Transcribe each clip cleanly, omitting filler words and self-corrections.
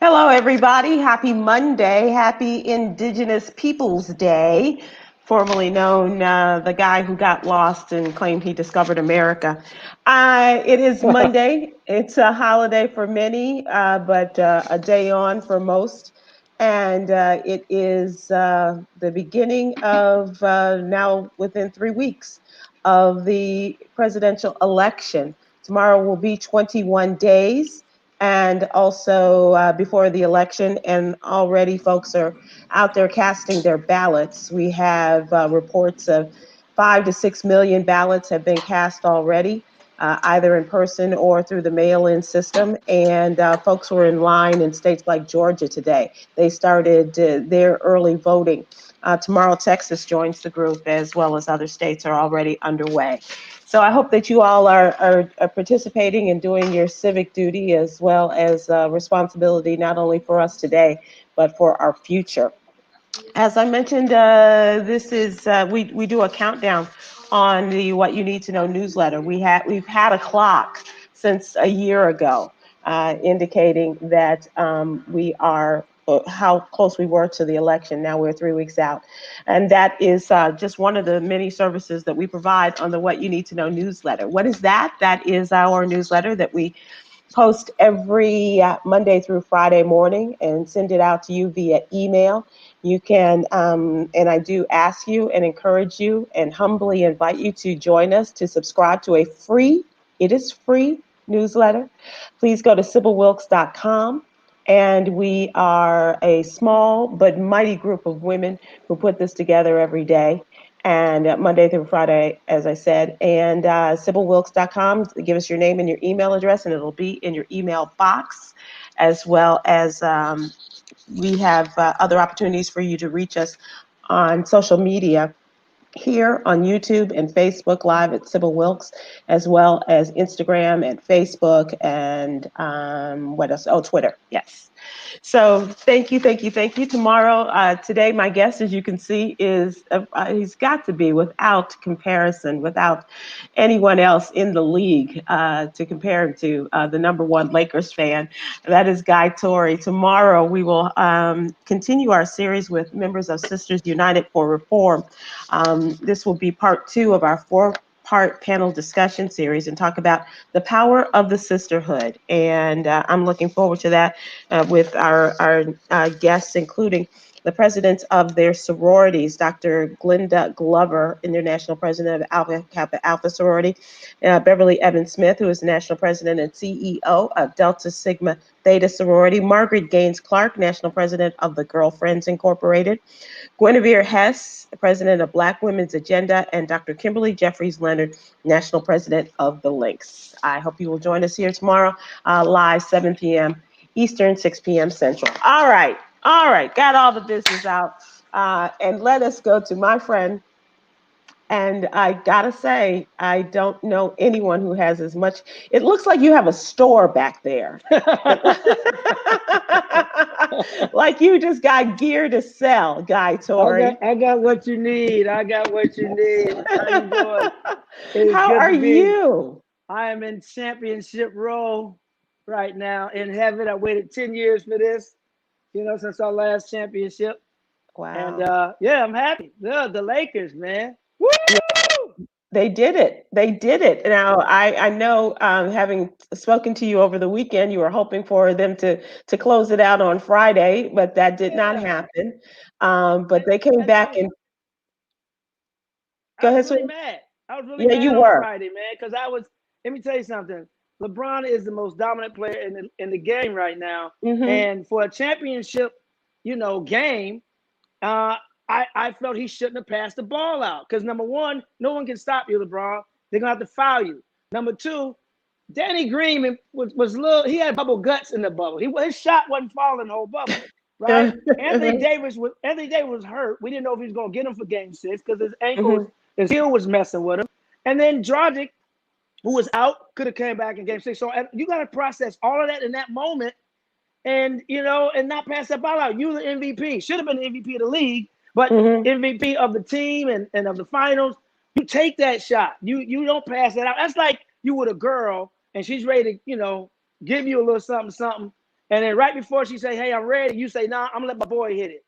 Hello, everybody. Happy Monday. Happy Indigenous Peoples Day, formerly known the guy who got lost and claimed he discovered America. It is Monday. It's a holiday for many, but a day on for most. And it is the beginning of now within 3 weeks of the presidential election. Tomorrow will be 21 days and also before the election, and already folks are out there casting their ballots. We have reports of 5 to 6 million ballots have been cast already, either in person or through the mail-in system. And folks were in line in states like Georgia today. They started their early voting. Tomorrow, Texas joins the group, as well as other states are already underway. So I hope that you all are participating and doing your civic duty, as well as responsibility, not only for us today, but for our future. As I mentioned, this is we do a countdown on the What You Need to Know newsletter. We've had a clock since a year ago, indicating that we are how close we were to the election. Now we're 3 weeks out, and that is just one of the many services that we provide on the What You Need to Know newsletter. What is that? That is our newsletter that we post every Monday through Friday morning and send it out to you via email. You can, and I do ask you and encourage you and humbly invite you to join us to subscribe to it is free newsletter. Please go to SybilWilkes.com. And we are a small but mighty group of women who put this together every day, and Monday through Friday, as I said. And SybilWilkes.com, give us your name and your email address, and it'll be in your email box, as well as we have other opportunities for you to reach us on social media here on YouTube and Facebook Live at Sybil Wilkes, as well as Instagram and Facebook and what else? Oh, Twitter. Yes. So thank you, thank you, thank you. Tomorrow, today, my guest, as you can see, is he's got to be without comparison, without anyone else in the league to compare him to, the number one Lakers fan. That is Guy Torry. Tomorrow, we will continue our series with members of Sisters United for Reform. This will be part 2 of our 4-part panel discussion series and talk about the power of the sisterhood. And I'm looking forward to that with our guests, including the presidents of their sororities, Dr. Glenda Glover, International President of Alpha Kappa Alpha Sorority, Beverly Evans Smith, who is the National President and CEO of Delta Sigma Theta Sorority, Margaret Gaines Clark, National President of the Girlfriends Incorporated, Guinevere Hess, President of Black Women's Agenda, and Dr. Kimberly Jeffries Leonard, National President of the Links. I hope you will join us here tomorrow, live 7 p.m. Eastern, 6 p.m. Central. All right, got all the business out. And let us go to my friend. And I gotta say, I don't know anyone who has as much. It looks like you have a store back there. Like you just got gear to sell, Guy Torry. I got what you need. I got what you need. How you doing? It is How good are to be. you? I am in championship role right now in heaven. I waited 10 years for this, since our last championship. And Wow. yeah, I'm happy. The Lakers, man. Woo! They did it. They did it. Now, I know, having spoken to you over the weekend, you were hoping for them to close it out on Friday, but that did not Yeah. happen. But they came And back and go I was ahead, really sir. mad. I was really Yeah, you mad on were. Friday, man, because let me tell you something. LeBron is the most dominant player in the game right now. Hmm. And for a championship, game, uh, I felt he shouldn't have passed the ball out. Because number one, no one can stop you, LeBron. They're gonna have to foul you. Number two, Danny Green was little. He had bubble guts in the bubble. His shot wasn't falling the whole bubble, right? Anthony Davis was hurt. We didn't know if he was gonna get him for Game 6 because his heel was messing with him. And then Dragic, who was out, could have came back in Game 6. So you got to process all of that in that moment, and and not pass that ball out. You the MVP. Should have been the MVP of the league, but Hmm. MVP of the team and of the finals. You take that shot. You don't pass that out. That's like you with a girl and she's ready to, give you a little something, something, And then right before she say, "Hey, I'm ready," you say, "Nah, I'm gonna let my boy hit it."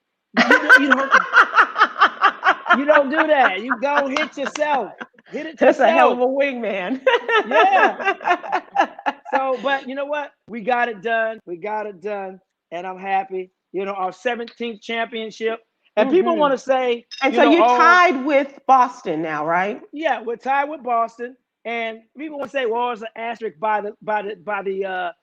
You don't do that. You go hit yourself. Hit it That's a hell of yourself. a wingman. Yeah. So, but you know what? We got it done. We got it done. And I'm happy. You know, our 17th championship. And people want to say, And you so know, you oh, tied with Boston now, right? yeah, we're tied with Boston. And people want to say, well, it's an asterisk by the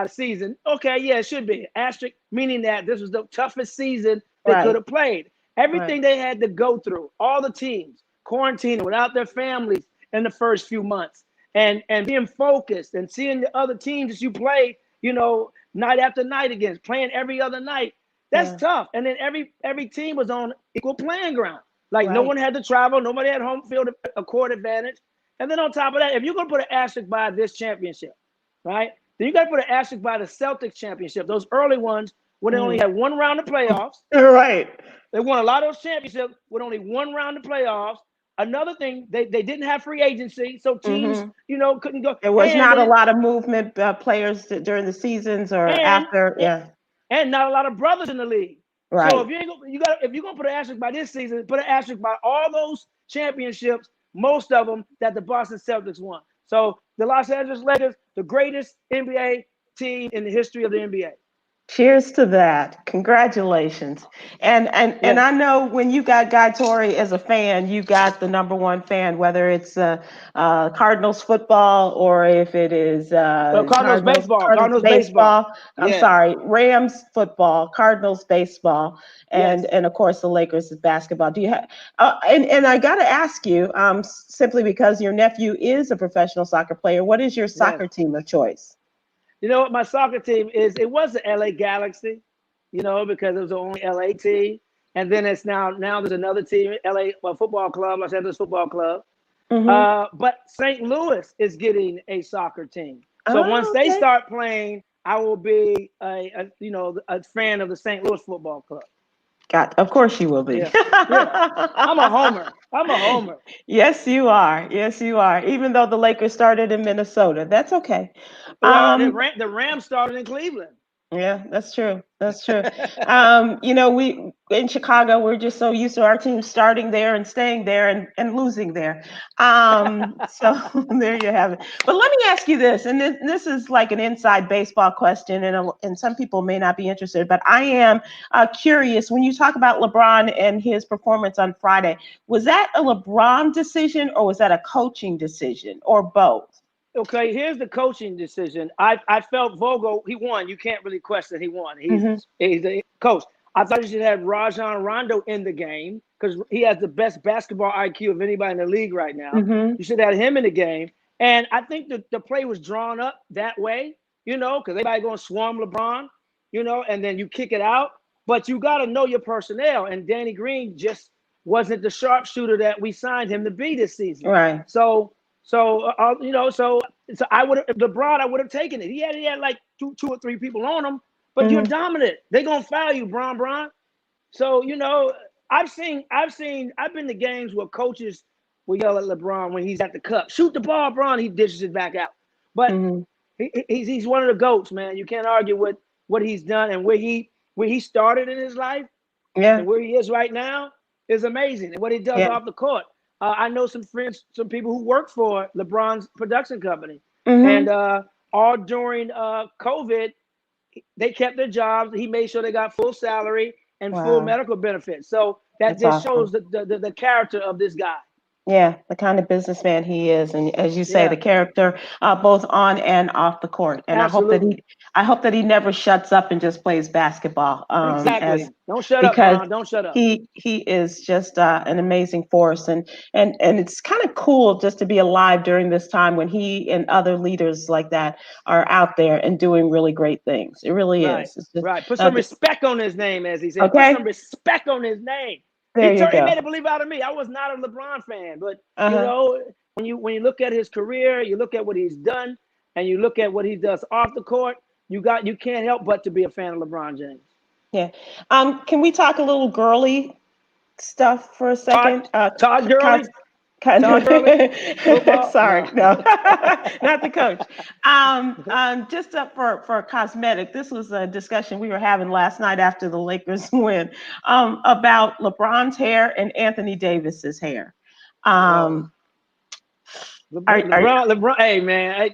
season. Okay, yeah, it should be. Asterisk meaning that this was the toughest season they could have played. Everything they had to go through, all the teams quarantining without their families in the first few months, and being focused and seeing the other teams that you play, you know, night after night against, playing every other night. That's tough. And then every team was on equal playing ground. Like no one had to travel, nobody had home field a court advantage. And then on top of that, if you're gonna put an asterisk by this championship, right? Then you got to put an asterisk by the Celtics championship. Those early ones when they only had one round of playoffs. Right. They won a lot of those championships with only one round of playoffs. Another thing, they didn't have free agency, so teams, you know, couldn't go. There was not a lot of movement players during the seasons or after. And not a lot of brothers in the league. Right. So if you're gonna put an asterisk by this season, put an asterisk by all those championships, most of them that the Boston Celtics won. So the Los Angeles Lakers, the greatest NBA team in the history of the NBA. Cheers to that. Congratulations. And I know when you got Guy Torry as a fan, you got the number one fan, whether it's Cardinals football or if it is Cardinals baseball. Cardinals baseball. I'm sorry, Rams football, Cardinals baseball, and of course the Lakers basketball. Do you have and I got to ask you, simply because your nephew is a professional soccer player, what is your soccer team of choice? You know what my soccer team is? It was the LA Galaxy, you know, because it was the only LA team. And then it's now there's another team, LA Football Club, Los Angeles Football Club. But St. Louis is getting a soccer team. So once they start playing, I will be a fan of the St. Louis Football Club. Of course you will be. Yeah. I'm a homer. Yes, you are. Yes, you are. Even though the Lakers started in Minnesota, that's okay. Well, the Rams started in Cleveland. Yeah, that's true. That's true. You know, we in Chicago, we're just so used to our team starting there and staying there and losing there. So there you have it. But let me ask you this, and this is like an inside baseball question, and some people may not be interested, but I am curious. When you talk about LeBron and his performance on Friday, was that a LeBron decision or was that a coaching decision or both? Okay, here's the coaching decision. I felt Vogel, he won. You can't really question he won. He's a coach. I thought you should have Rajon Rondo in the game because he has the best basketball IQ of anybody in the league right now. You should have him in the game. And I think the play was drawn up that way, you know, because everybody going to swarm LeBron, you know, and then you kick it out. But you got to know your personnel. And Danny Green just wasn't the sharpshooter that we signed him to be this season. Right. So I would have LeBron. I would have taken it. He had like two or three people on him, but you're dominant. They're gonna foul you, Bron. So you know, I've been to games where coaches will yell at LeBron when he's at the cup, shoot the ball, Bron. He dishes it back out. But he's one of the GOATs, man. You can't argue with what he's done and where he started in his life, and where he is right now is amazing. And what he does off the court. I know some friends, some people who work for LeBron's production company. And all during COVID, they kept their jobs. He made sure they got full salary and full medical benefits. So that's just shows the character of this guy. Yeah, the kind of businessman he is, and as you say, the character both on and off the court. And Absolutely. I hope that he never shuts up and just plays basketball. Exactly. Don't shut up, Ron. Don't shut up. He is just an amazing force, and it's kind of cool just to be alive during this time when he and other leaders like that are out there and doing really great things. It really is. It's just, Put some respect on his name, as he said. Okay. Put some respect on his name. He made a believe out of me. I was not a LeBron fan, but you know, when you look at his career, you look at what he's done, and you look at what he does off the court, you can't help but to be a fan of LeBron James. Yeah. Can we talk a little girly stuff for a second? Todd Gurley. Kind Todd Gurley, of. football? Sorry, No. no, not the coach. Just up for cosmetic. This was a discussion we were having last night after the Lakers win, about LeBron's hair and Anthony Davis's hair. Whoa. Are, LeBron, hey man,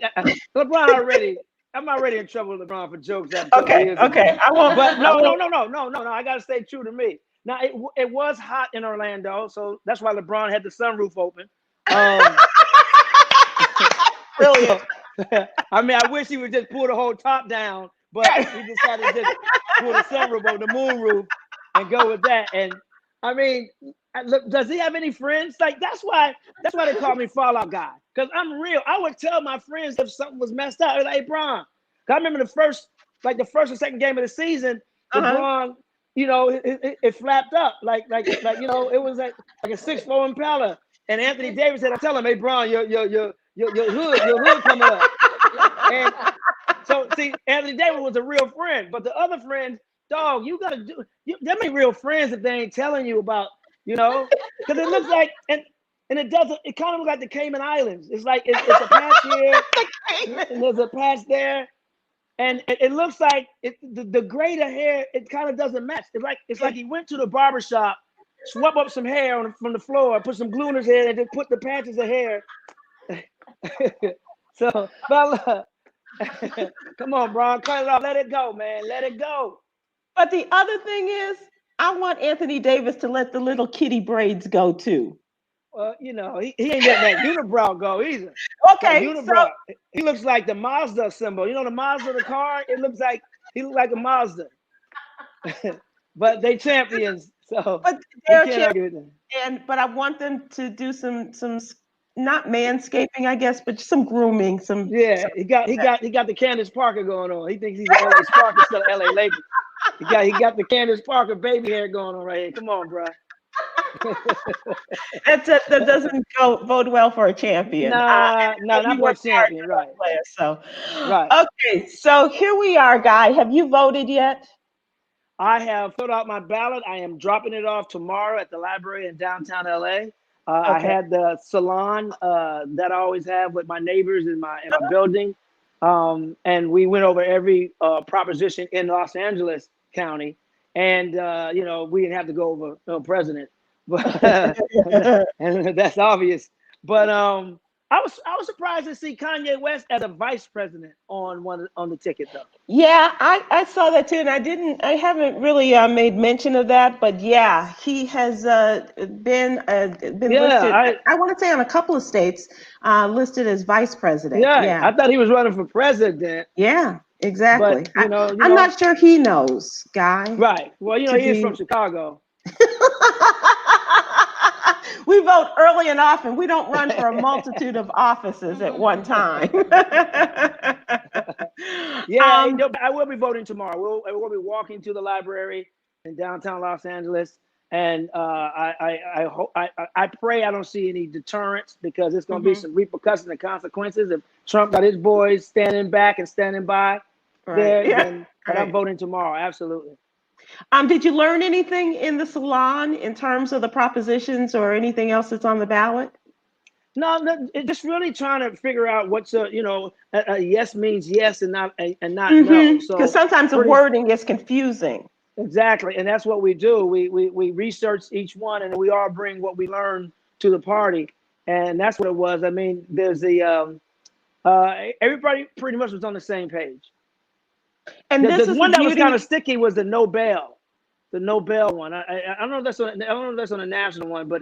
LeBron already. I'm already in trouble with LeBron for jokes after a couple okay, years ago. okay. I won't. But I won't. no. I gotta stay true to me. Now it was hot in Orlando, so that's why LeBron had the sunroof open. Brilliant. So, I mean, I wish he would just pull the whole top down, but he decided to just pull the sunroof over the moon roof and go with that. And I mean, look, does he have any friends? Like that's why they call me Fallout Guy, because I'm real. I would tell my friends if something was messed up. I was like, hey, Bron, I remember the first or second game of the season, LeBron, you know, it flapped up like you know, it was like a 6'4" Impala. And Anthony Davis said, I tell him, hey, Bron, your hood coming up. And so see, Anthony Davis was a real friend, but the other friends, dog, you gotta do. Them ain't real friends if they ain't telling you about, you know, because it looks like and it doesn't. It kind of looks like the Cayman Islands. It's like it's a patch here, and there's a patch there, and it looks like the grade of hair. It kind of doesn't match. It's like he went to the barbershop, swept up some hair from the floor, put some glue in his hair, and then put the patches of hair. So, but come on, Bron, cut it off. Let it go, man. Let it go. But the other thing is, I want Anthony Davis to let the little kitty braids go too. Well, you know, he ain't letting that unibrow go either. Okay, unibrow, he looks like the Mazda symbol. You know the Mazda, the car? He looks like a Mazda. But they champions, so but you can't argue with them. But I want them to do some not manscaping, I guess, but some grooming. He got the Candace Parker going on. He thinks he's an LA Spark instead of LA Lakers. He got the Candace Parker baby hair going on right here. Come on, bro. That doesn't bode well for a champion. Not for a champion, right? Player, so right. Okay, so here we are, Guy. Have you voted yet? I have filled out my ballot. I am dropping it off tomorrow at the library in downtown LA. I had the salon that I always have with my neighbors in my building, and we went over every proposition in Los Angeles County, and you know, we didn't have to go over president, but and that's obvious. But I was surprised to see Kanye West as a vice president on the ticket though. Yeah, I saw that too, and I haven't really made mention of that, but yeah, he has been listed. I want to say on a couple of states listed as vice president. Yeah, I thought he was running for president. Yeah, exactly. But, I'm not sure he knows, Guy. Right. Well, you know, he is from Chicago. We vote early and often. We don't run for a multitude of offices at one time. I will be voting tomorrow. We'll be walking to the library in downtown Los Angeles, and I pray I don't see any deterrence, because it's going to be some repercussions and consequences if Trump got his boys standing back and standing by there. Yeah. But I'm voting tomorrow. Absolutely. Did you learn anything in the salon in terms of the propositions or anything else that's on the ballot? No, just really trying to figure out what's a yes means yes and not no. So because sometimes the wording gets confusing. Exactly, and that's what we do. We research each one, and we all bring what we learn to the party, and that's what it was. I mean, there's the everybody pretty much was on the same page. And the one that was kind of sticky was the Nobel one. I don't know if that's on a national one, but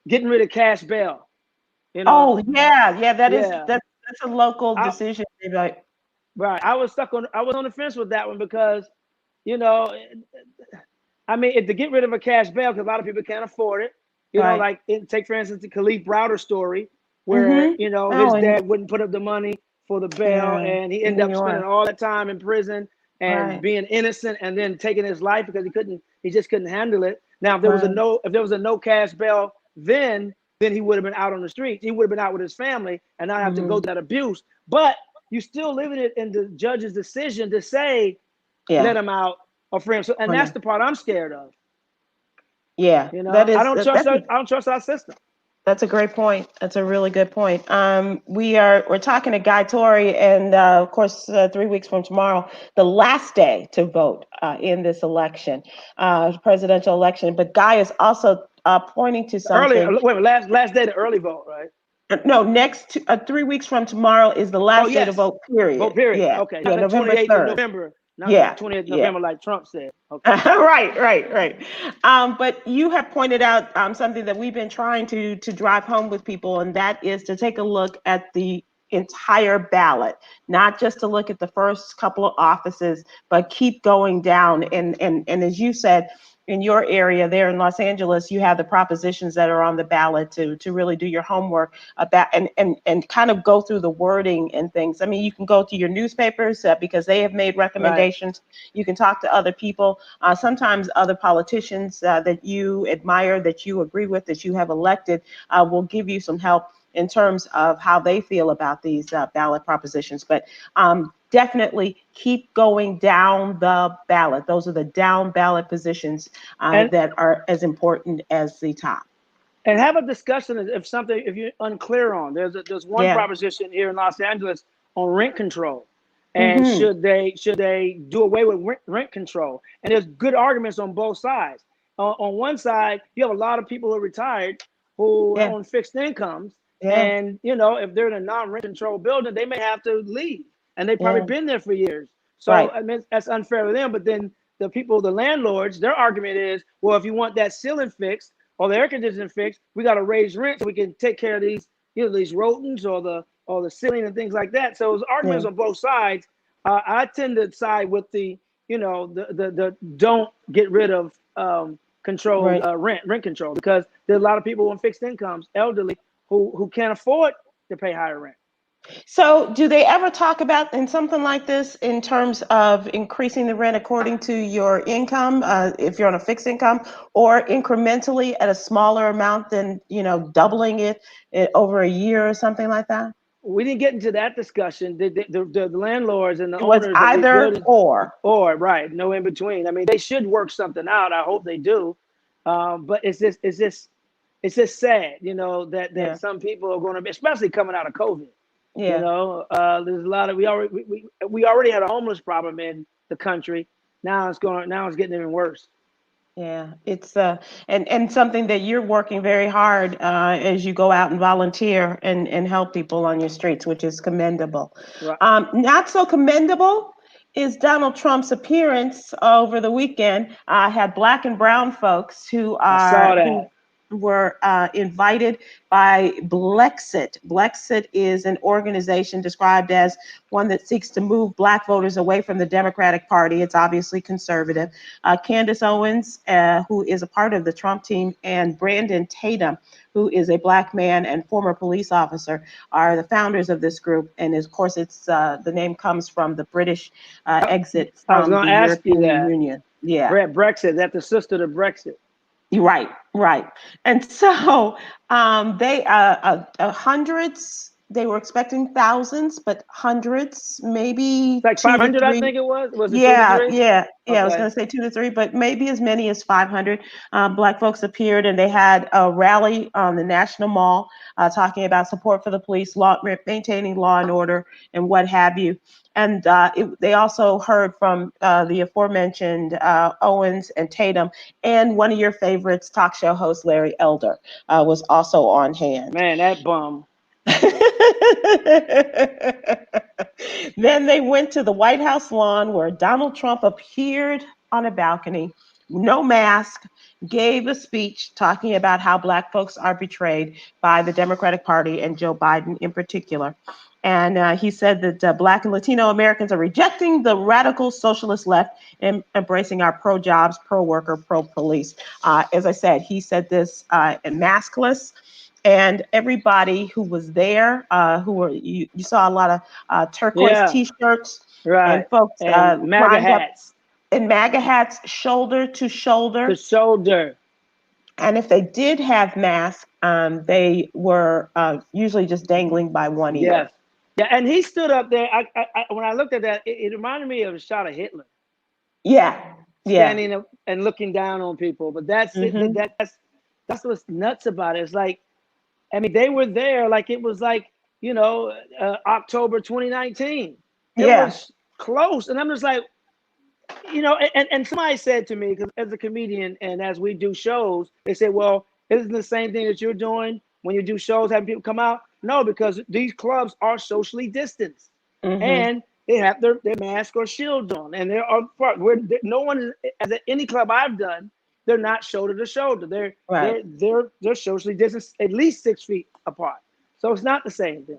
getting rid of cash bail. You know? Oh yeah, that's a local decision. Right. I was on the fence with that one because, you know, I mean, to get rid of a cash bail, because a lot of people can't afford it. You know, like take for instance the Khalif Browder story, where you know his dad wouldn't put up the money for the bail, and he ended up spending all that time in prison and being innocent, and then taking his life because he just couldn't handle it. Now, if there was a no cash bail, then he would have been out on the streets. He would have been out with his family and not have to go through that abuse. But you still living it in the judge's decision to say, let him out or free him. So, and that's the part I'm scared of. Yeah, You know, that is I don't trust our system. that's a great point. That's a really good point. We're talking to Guy Torry, and of course, 3 weeks from tomorrow, the last day to vote in this election, presidential election. But Guy is also pointing to Early, something. wait, last day the early vote, right? No, 3 weeks from tomorrow is the Oh last day to yes, vote. vote Period. period. Yeah, Okay, yeah, not the November 28th of 3rd. November, not the Yeah, 28th of yeah. November like Trump said. Okay. Right. But you have pointed out something that we've been trying to drive home with people, and that is to take a look at the entire ballot, not just to look at the first couple of offices, but keep going down. And as you said, in your area there in Los Angeles, you have the propositions that are on the ballot to really do your homework about and kind of go through the wording and things. I mean, you can go to your newspapers because they have made Right. recommendations. You can talk to other people. Sometimes other politicians that you admire, that you agree with, that you have elected, will give you some help in terms of how they feel about these ballot propositions. But definitely keep going down the ballot. Those are the down ballot positions And that are as important as the top. and have a discussion if you're unclear on. There's one Yeah. proposition here in Los Angeles on rent control, and Mm-hmm. should they do away with rent control? And there's good arguments on both sides. On one side, you have a lot of people who are retired who are Yeah. on fixed incomes, Yeah. and you know if they're in a non-rent control building, they may have to leave, and they've probably Yeah. been there for years. So Right. I mean that's unfair to them. But then the landlords, their argument is, well, if you want that ceiling fixed or the air conditioning fixed, we got to raise rent so we can take care of these, these rodents or the ceiling and things like that. So there's Yeah. arguments on both sides. I tend to side with the don't get rid of controlled Right. rent control, because there's a lot of people on fixed incomes, elderly, who can't afford to pay higher rent. So, do they ever talk about in something like this in terms of increasing the rent according to your income, if you're on a fixed income, or incrementally at a smaller amount than, doubling it over a year or something like that? We didn't get into that discussion. The landlords and the It was owners of these either buildings, or. or right, no in between. I mean, they should work something out. I hope they do. But it's just sad, that Yeah. some people are going to be, especially coming out of COVID. Yeah. There's a lot of we already had a homeless problem in the country. Now it's getting even worse. Yeah, it's and something that you're working very hard as you go out and volunteer and help people on your streets, which is commendable. Right. Not so commendable is Donald Trump's appearance over the weekend. I had black and brown folks I saw who that. were invited by Blexit. Blexit is an organization described as one that seeks to move black voters away from the Democratic Party. It's obviously conservative. Candace Owens, who is a part of the Trump team, and Brandon Tatum, who is a black man and former police officer, are the founders of this group. And of course, it's the name comes from the British exit I was from going the to ask you European that. Union. Yeah. Brexit. That's the sister to Brexit. Right. And so they hundreds. They were expecting thousands, but hundreds, maybe It's like two to 500, I three. think it was. Was it two to Yeah, three? yeah, yeah. I was Okay. going to say two to three, but maybe as many as 500 Black folks appeared, and they had a rally on the National Mall talking about support for the police, maintaining law and order, and what have you. And they also heard from the aforementioned Owens and Tatum, and one of your favorites, talk show host Larry Elder, was also on hand. Man, that bum. Then they went to the White House lawn where Donald Trump appeared on a balcony, no mask, gave a speech talking about how Black folks are betrayed by the Democratic Party and Joe Biden in particular. And he said that Black and Latino Americans are rejecting the radical socialist left and embracing our pro jobs, pro worker, pro police. As I said, he said this maskless. And everybody who was there, you saw a lot of turquoise Yeah, T-shirts and right. folks And MAGA lined up hats. in MAGA hats, shoulder to The shoulder. shoulder. And if they did have masks, they were usually just dangling by one ear. Yes. Yeah, and he stood up there. When I looked at that, it reminded me of a shot of Hitler. Yeah, standing and looking down on people. But that's Mm-hmm. that's what's nuts about it. It's like, I mean, they were there like it was like, October 2019. It Yeah. was close. And I'm just like, and somebody said to me, because as a comedian and as we do shows, they said, well, isn't the same thing that you're doing when you do shows, having people come out? No, because these clubs are socially distanced Mm-hmm. and they have their mask or shields on. And there are no one, as at any club I've done, they're not shoulder to shoulder. Right. They're socially distanced at least 6 feet apart. So it's not the same thing.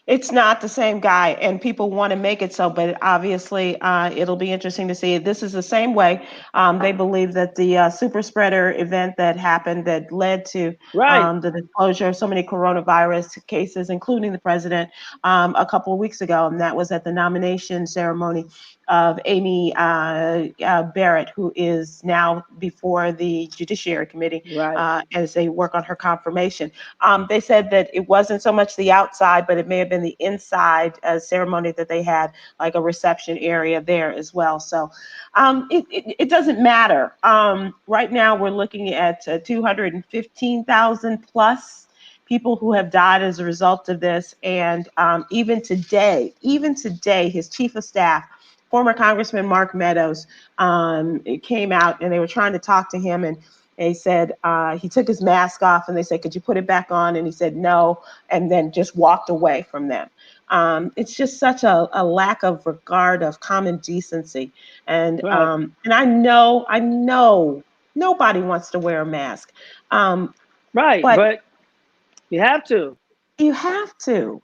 It's not the same guy, and people want to make it so, but obviously, it'll be interesting to see. This is the same way. They believe that the super spreader event that happened that led to Right. the disclosure of so many coronavirus cases, including the president, a couple of weeks ago, and that was at the nomination ceremony of Amy Barrett, who is now before the Judiciary Committee Right. as they work on her confirmation. They said that it wasn't so much the outside, but it may have been the inside ceremony that they had, like a reception area there as well. So it doesn't matter. Right now, we're looking at 215,000 plus people who have died as a result of this. And even today, his chief of staff, former Congressman Mark Meadows, it came out and they were trying to talk to him, and they said he took his mask off, and they said, "Could you put it back on?" And he said no, and then just walked away from them. It's just such a lack of regard of common decency, and Right. I know nobody wants to wear a mask, Right. but But you have to. you have to.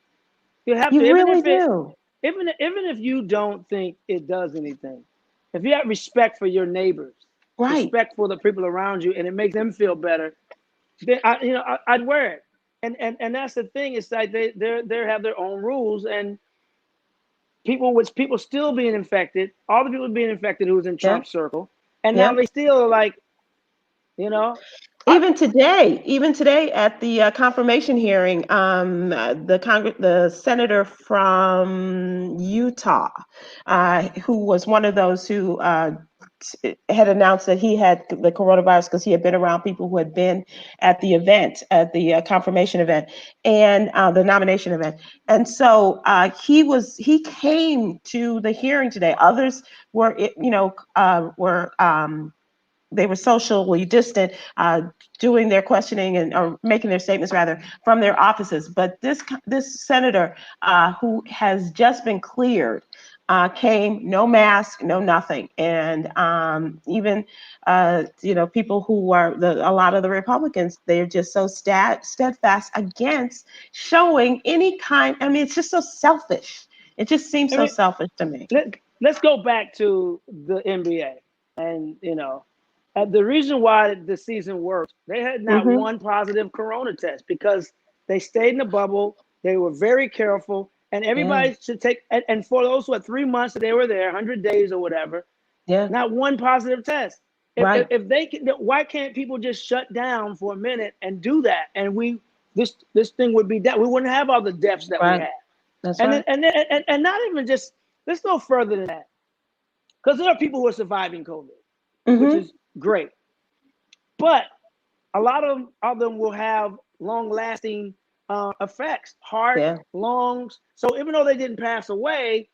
You have to, You really do. even if you don't think it does anything, if you have respect for your neighbors, Right. respect for the people around you, and it makes them feel better, then I'd wear it. And that's the thing. It's like they have their own rules, and people still being infected, all the people being infected who was in Yeah. Trump's circle, and now Yeah. they still are like, you know, I, Even today at the confirmation hearing, the senator from Utah, who was one of those who had announced that he had the coronavirus because he had been around people who had been at the event, at the confirmation event and the nomination event, and so he came to the hearing today. Others were, were. They were socially distant, doing their questioning and or making their statements rather from their offices. But this senator, who has just been cleared, came no mask, no nothing, and even people who are a lot of the Republicans, they're just so steadfast against showing any kind. I mean, it's just so selfish. It just seems I so mean, selfish to me. let's go back to the NBA, and the reason why the season worked, they had not Hmm. one positive corona test because they stayed in the bubble. They were very careful, and Yeah. everybody should take. And for those who had 3 months that they were there, 100 days or whatever, Yeah. not one positive test. Right. If they can, why can't people just shut down for a minute and do that? And this thing would be that we wouldn't have all the deaths that we Right. have. That's And then, right. and not even just, let's go further than that, because there are people who are surviving COVID, which Hmm. is great. But a lot of them will have long lasting effects, heart, Yeah. lungs. So even though they didn't pass away,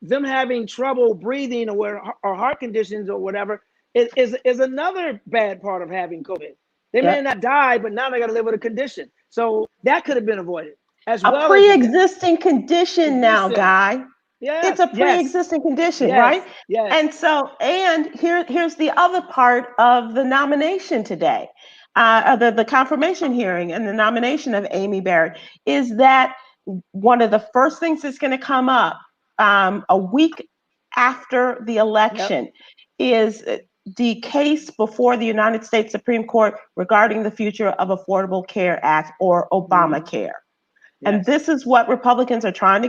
them having trouble breathing or heart conditions or whatever is another bad part of having COVID. They may Yep. not die, but now they got to live with a condition. So that could have been avoided, as A well as the pre-existing condition now, condition. Guy. It's Yes, a yes, pre-existing condition, yes, right? yes. And so, and here's the other part of the nomination today, the confirmation hearing and the nomination of Amy Barrett is that one of the first things that's going to come up a week after the Yep. election is the case before the United States Supreme Court regarding the future of Affordable Care Act or Mm-hmm. Obamacare. And Yes. this is what Republicans are trying to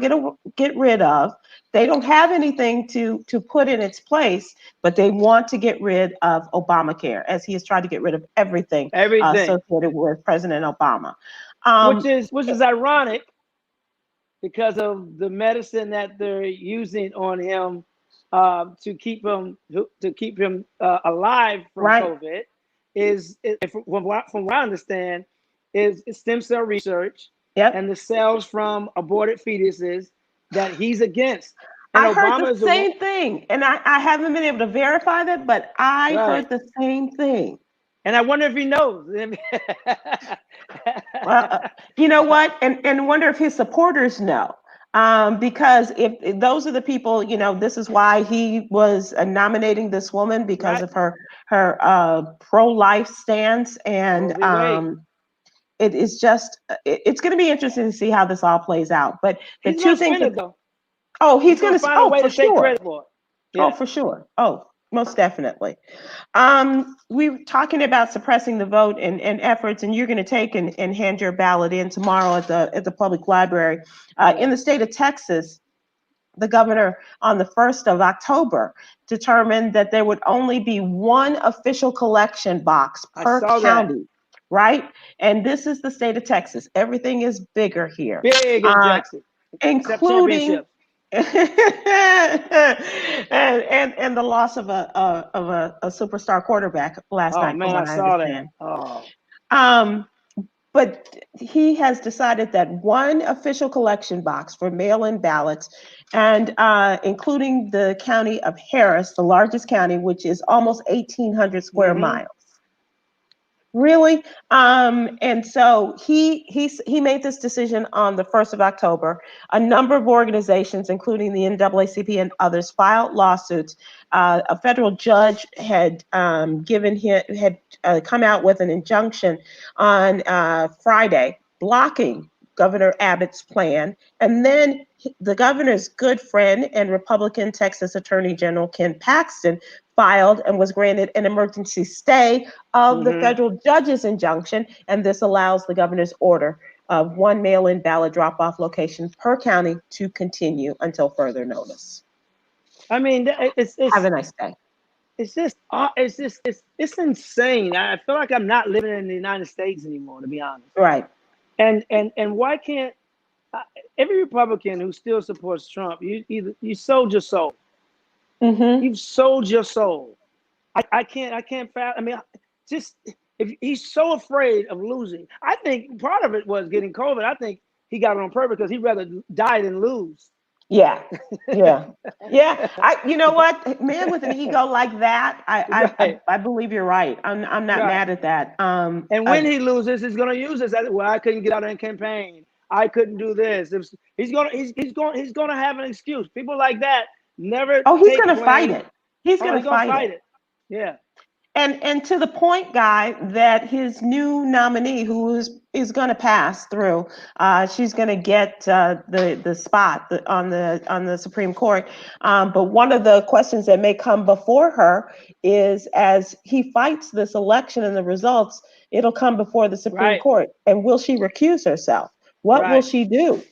get rid of. They don't have anything to put in its place, but they want to get rid of Obamacare, as he has tried to get rid of everything Everything, associated with President Obama. which is ironic because of the medicine that they're using on him to keep him alive from Right. COVID from what I understand, is stem cell research Yep. and the cells from aborted fetuses that he's against. And I heard Obama the is the one, same thing, and I haven't been able to verify that, but I right? heard the same thing. And I wonder if he knows. Well, you know what? And wonder if his supporters know. Because if those are the people, this is why he was nominating this woman because Right. of her pro-life stance, and Roe v. Wade. it is just it's going to be interesting to see how this all plays out. But the He's two gonna things spin that it though. he's He's going gonna to find a way for to take sure. credit for it. Oh, Yeah. for sure. Oh, most definitely. We were talking about suppressing the vote and efforts, and you're going to take and hand your ballot in tomorrow at the public library. In the state of Texas, the governor on the 1st of October determined that there would only be one official collection box per county, right? And this is the state of Texas. Everything is bigger here. Big in Texas. Except Including championships. and the loss of a superstar quarterback last Oh night, from man, I what I saw that. understand. Oh. But he has decided that one official collection box for mail-in ballots, and including the county of Harris, the largest county, which is almost 1,800 square miles. Really? And so he made this decision on the 1st of October. A number of organizations, including the NAACP and others, filed lawsuits. A federal judge had come out with an injunction on Friday blocking Governor Abbott's plan. And then the governor's good friend and Republican Texas Attorney General Ken Paxton filed and was granted an emergency stay of the federal judge's injunction. And this allows the governor's order of one mail-in ballot drop-off location per county to continue until further notice. I mean, Have a nice day. It's insane. I feel like I'm not living in the United States anymore, to be honest. Right. And why can't every Republican who still supports Trump, you sold your soul. You've sold your soul. I can't. I mean, just if he's so afraid of losing, I think part of it was getting COVID. I think he got it on purpose because he'd rather die than lose. Yeah. You know what, man, with an ego like that, I believe you're right. I'm not mad at that. And when he loses, he's gonna use this as, well, I couldn't get out and campaign. I couldn't do this. He's gonna have an excuse. People like that never. Oh, he's gonna fight it. He's gonna fight it. Yeah. And to the point, Guy, that his new nominee, who is going to pass through, she's going to get the spot on the Supreme Court. But one of the questions that may come before her is, as he fights this election and the results, it'll come before the Supreme Court. And will she recuse herself? What will she do?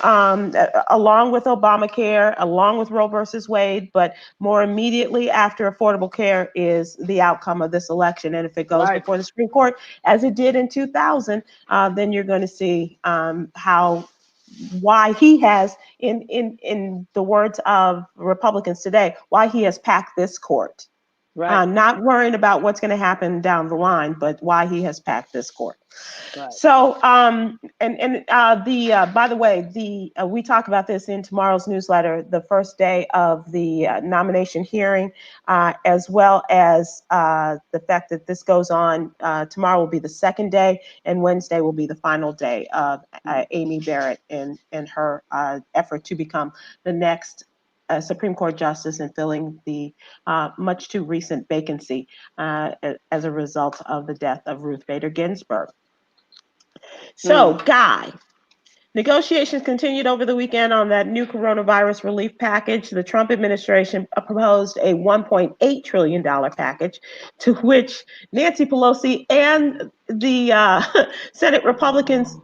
Along with Obamacare, along with Roe versus Wade, but more immediately after Affordable Care is the outcome of this election. And if it goes before the Supreme Court, as it did in 2000, then you're going to see why he has, in the words of Republicans today, why he has packed this court. Not worrying about what's going to happen down the line, but why he has packed this court. So, by the way, we talk about this in tomorrow's newsletter, the first day of the nomination hearing, as well as the fact that this goes on. Tomorrow will be the second day, and Wednesday will be the final day of Amy Barrett and her effort to become the next Supreme Court justice and filling the much too recent vacancy as a result of the death of Ruth Bader Ginsburg. So, Guy, negotiations continued over the weekend on that new coronavirus relief package. The Trump administration proposed a $1.8 trillion package, to which Nancy Pelosi and the Senate Republicans,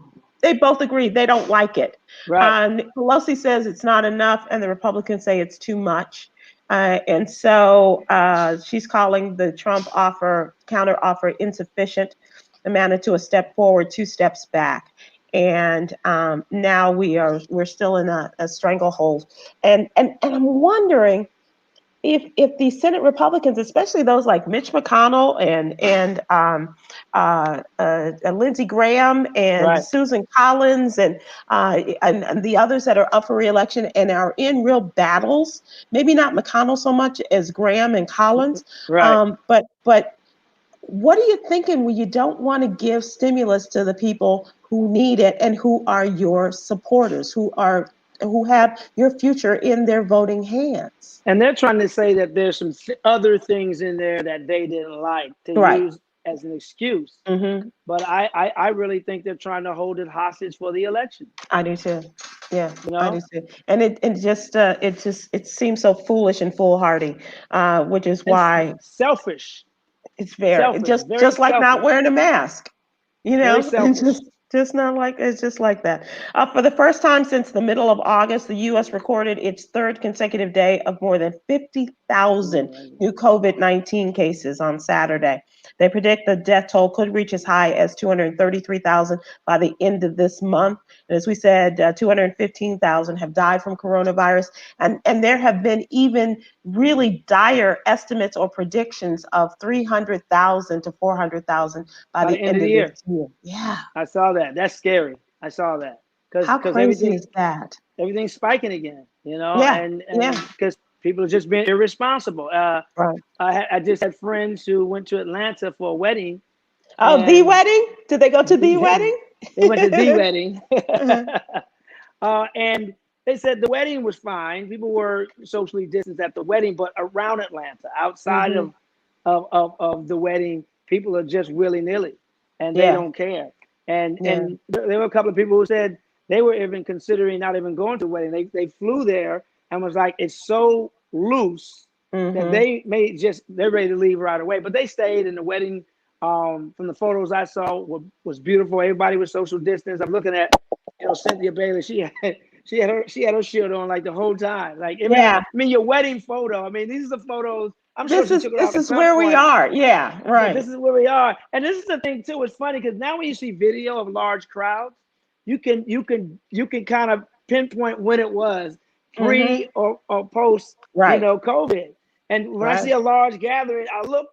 they both agreed they don't like it. Pelosi says it's not enough, and the Republicans say it's too much. And so she's calling the Trump counter offer insufficient, amounted to a step forward, 2 steps back. And now we're still in a stranglehold. And I'm wondering if the Senate Republicans, especially those like Mitch McConnell and Lindsey Graham and Right. Susan Collins and the others that are up for reelection and are in real battles, maybe not McConnell so much as Graham and Collins, Right. but what are you thinking when you don't want to give stimulus to the people who need it and who are your supporters, who have your future in their voting hands? And they're trying to say that there's some other things in there that they didn't like to Right. use as an excuse. Mm-hmm. But I really think they're trying to hold it hostage for the election. I do too. Yeah, You I do know, too. And it seems so foolish and foolhardy, which is and why selfish, it's very selfish, just very just like not selfish, wearing a mask. very And selfish. just not like it's just like that. For the first time since the middle of August, the U.S. recorded its third consecutive day of more than 50,000 new COVID-19 cases on Saturday. They predict the death toll could reach as high as 233,000 by the end of this month. And as we said, 215,000 have died from coronavirus, and there have been even really dire estimates or predictions of 300,000 to 400,000 by By the the end end of the of year. this year. Yeah. I saw that. That's scary. I saw that How because crazy is that? everything's spiking again. You know, Yeah. and Yeah. because people are just being irresponsible. Right. I just had friends who went to Atlanta for a wedding, Oh, the and wedding? Did they go to the they wedding? went to the wedding, Uh-huh. and they said the wedding was fine. People were socially distanced at the wedding, but around Atlanta, outside Mm-hmm. of the wedding, people are just willy nilly, and they Yeah. don't care. And Yeah. there were a couple of people who said they were even considering not even going to the wedding. They flew there and was like, it's so loose that Mm-hmm. they're ready to leave right away. But they stayed, and the wedding, from the photos I saw, was beautiful. Everybody was social distance. I'm looking at, Cynthia Bailey. She had her shield on like the whole time. Like, Yeah. I mean, your wedding photo. I mean, these are the photos. I'm sure This she is took it this off at is some where we point, are. Yeah. but Right. this is where we are. And this is the thing too. It's funny because now when you see video of large crowds, you can kind of pinpoint when it was Mm-hmm. pre or post, Right. COVID. And when I see Right. a large gathering, I look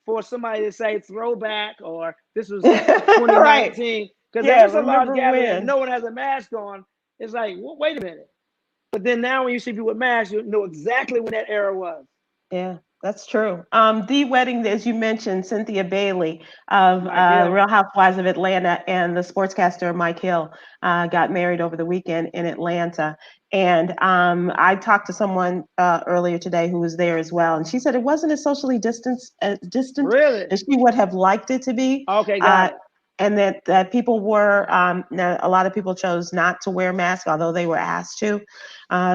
for somebody to say throwback or this was Right. 2019. Because if Yeah. it's a large Remember gathering and when? no one has a mask on, it's like, wait a minute. But then now when you see people with masks, you know exactly when that era was. Yeah, that's true. The wedding, as you mentioned, Cynthia Bailey of Mike Hill. Real Housewives of Atlanta and the sportscaster Mike Hill got married over the weekend in Atlanta. And I talked to someone earlier today who was there as well, and she said it wasn't as socially distant Really? as she would have liked it to be. Okay, Uh, got it. and that people were, now, a lot of people chose not to wear masks, although they were asked to.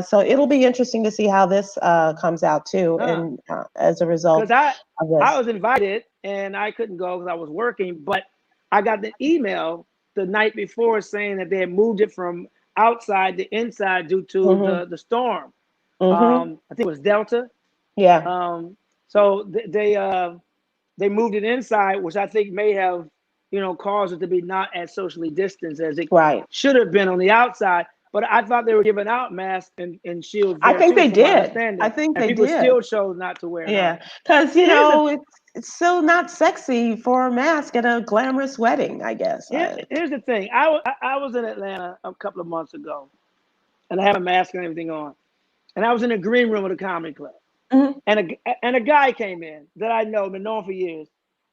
So it'll be interesting to see how this comes out too, Huh. and as a Because result of I this. was invited and I couldn't go because I was working, but I got the email the night before saying that they had moved it from outside to inside due to Hmm. the storm. Hmm. I think it was Delta. Yeah. So they moved it inside, which I think may have caused it to be not as socially distanced as it Right. should have been on the outside. But I thought they were giving out masks and shields I there think too, they from my did. I understanding. think And they people did. still chose not to wear it, huh? Yeah, because Here's the it's still not sexy for a mask at a glamorous wedding, I guess. here's the thing. I was in Atlanta a couple of months ago, and I had a mask and everything on, and I was in the green room of the comedy club, Mhm. and a guy came in that I know, been known for years,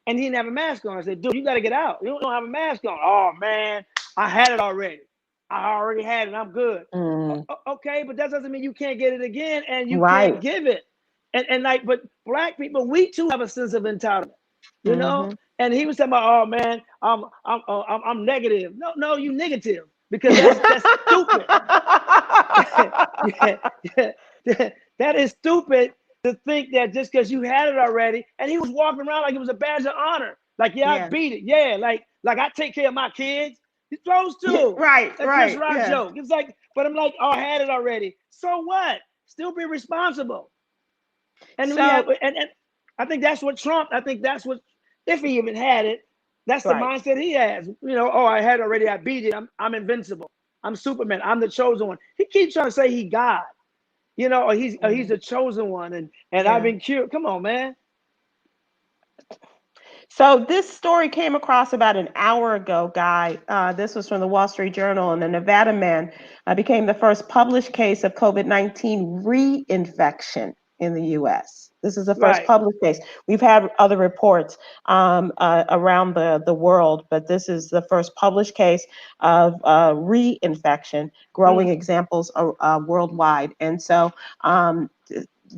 and he didn't have a mask on. I said, "Dude, you got to get out. You don't have a mask on." "Oh man, I had it already. I already had it. I'm good." Mm. Okay, but that doesn't mean you can't get it again, and you can't Right. give it. And like, but black people, we too have a sense of entitlement, you know. Hmm. And he was talking about, "Oh man, I'm negative." No, you negative because that's stupid. Yeah, yeah, that is stupid to think that just because you had it already, and he was walking around like it was a badge of honor. Like, yeah, I Yeah. beat it. Yeah, like I take care of my kids. He throws Yeah. too. Right. A Chris Right. Rock Yeah. joke. It's like, but I'm like, oh, I had it already. So what? Still be responsible. And we have, So and I think that's what Trump. I think that's what, if he even had it, that's the right. mindset he has. Oh, I had it already. I beat it. I'm invincible. I'm Superman. I'm the chosen one. He keeps trying to say he God. you know, or he's the chosen one, and I've Yeah. been cured. Come on, man. So this story came across about an hour ago, Guy. This was from the Wall Street Journal, and a Nevada man became the first published case of COVID-19 reinfection in the U.S. This is the first Right. published case. We've had other reports around the world, but this is the first published case of reinfection, growing examples worldwide. And so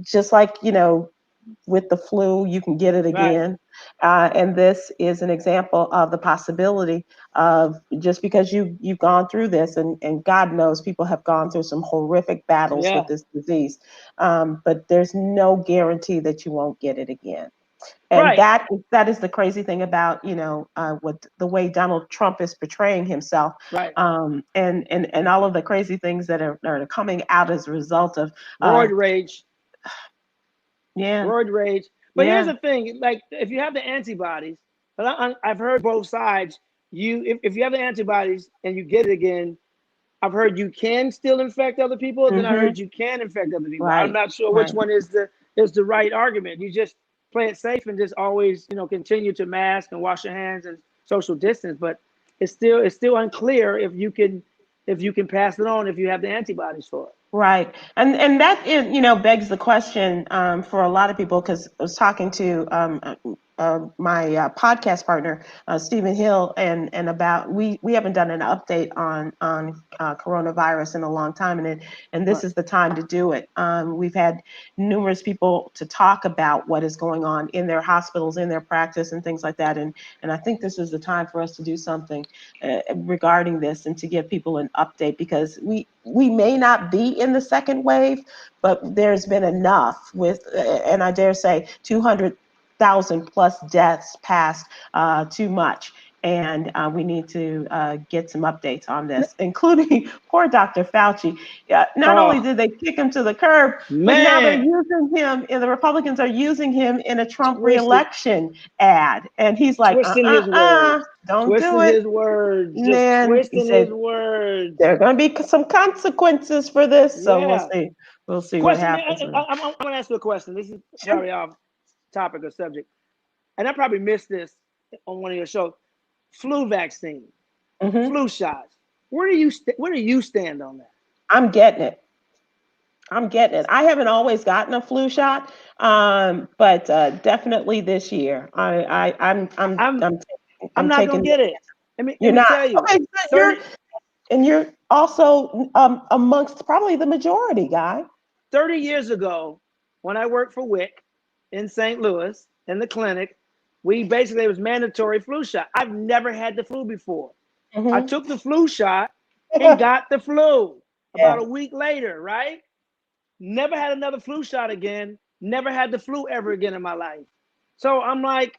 just like, with the flu, you can get it Right. again. And this is an example of the possibility of, just because you've gone through this, and God knows people have gone through some horrific battles with Yeah. this disease, but there's no guarantee that you won't get it again. And Right. that is the crazy thing about, what the way Donald Trump is portraying himself, Right. and all of the crazy things that are coming out as a result of, Roid rage. yeah, Roid rage. But here's yeah. the thing: like, if you have the antibodies, but I've heard both sides. If you have the antibodies and you get it again, I've heard you can still infect other people. Then I Hmm. heard you can infect other people. I'm Right, not sure which right. one is the right argument. You just play it safe and just always, continue to mask and wash your hands and social distance. But it's still unclear if you can pass it on if you have the antibodies for it. Right. And that begs the question for a lot of people, because I was talking to my podcast partner Stephen Hill, and about, we haven't done an update on coronavirus in a long time, and this Right. is the time to do it. We've had numerous people to talk about what is going on in their hospitals, in their practice, and things like that, and I think this is the time for us to do something regarding this, and to give people an update, because we may not be in the second wave, but there's been enough with, and I dare say, 200,000 plus deaths past too much. And we need to get some updates on this, including poor Dr. Fauci. Not only Oh did they kick him to the curb, but now they're man, using him, and the Republicans are using him in a Trump twisted, reelection ad. And he's like, twisting his words, don't do twisting it. his words, just Man, he twisting his said words. there are going to be some consequences for this, so we'll Yeah. see. We'll see what Question. happens. I'm going to ask you a question. This is Sure. probably off topic or subject, and I probably missed this on one of your shows. Flu vaccine, Hmm. flu shots. Where do you stand on that? I'm getting it. I'm getting it. I haven't always gotten a flu shot, but definitely this year. I'm I'm I'm not gonna taking get it. it. Let me let You're me not tell you. okay. So 30 you're also amongst probably the majority, Guy. 30 years ago, when I worked for WIC in St. Louis in the clinic, we basically, it was mandatory flu shot. I've never had the flu before. I Hmm. took the flu shot and got the flu about Yeah. a week later, right? Never had another flu shot again. Never had the flu ever again in my life. So I'm like,